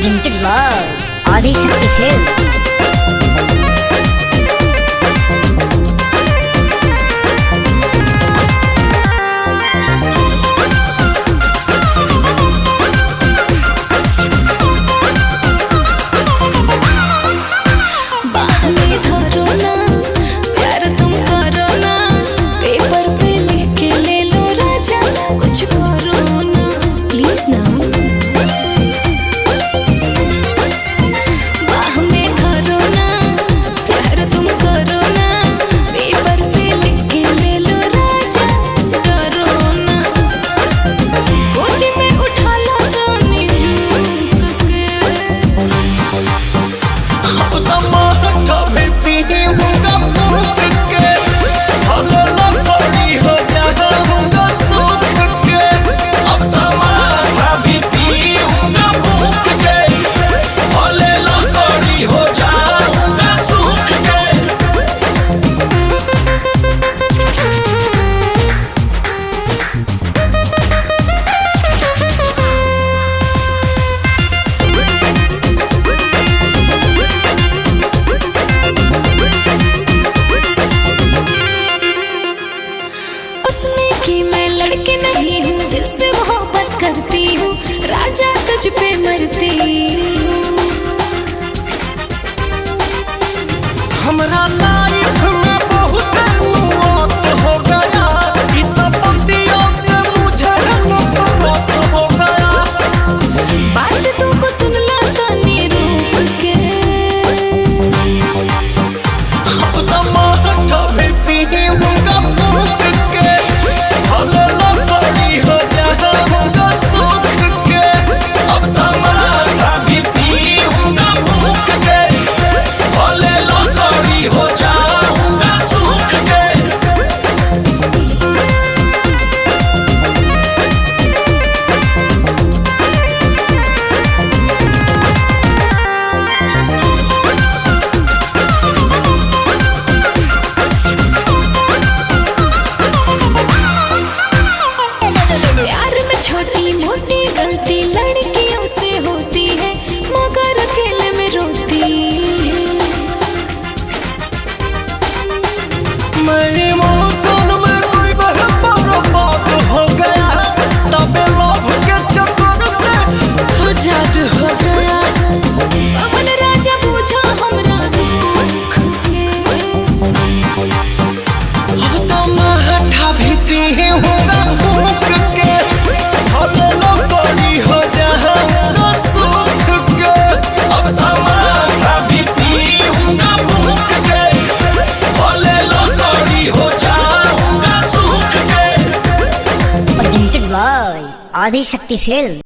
presented by Adi Shakti Films. लड़की नहीं हूँ, दिल से मोहब्बत करती हूँ, राजा तुझ पे मरती हूँ। हमरा लाइफ में बहुत मौत हो गया, इस पतियों से मुझे नफरत हो गया। बात तुमको सुन लो तनी रुक के, अब तो माथा भी पी होगा फूक के, भले लकड़ी हो जाऊंगा सूख के। अब तो माथा भी पी होगा फूक के, भले लकड़ी हो जाऊंगा सूख के। प्यार में छोटी मोटी गलती लड़कियों से होती है, मगर अकेले में रोती है। मैं इमोशन में कोई बर्बाद हो गया, तब लव के चक्कर से आजाद हो गया। अपन राजा पूछा हमरा दुख के, अब तो माथा भी पी होगा फूक के, भले लकड़ी हो जाऊंगा सूख के। अब तो माथा भी पी होगा फूक के, भले लकड़ी हो जाऊंगा सूख के। Presented by Adi Shakti Films.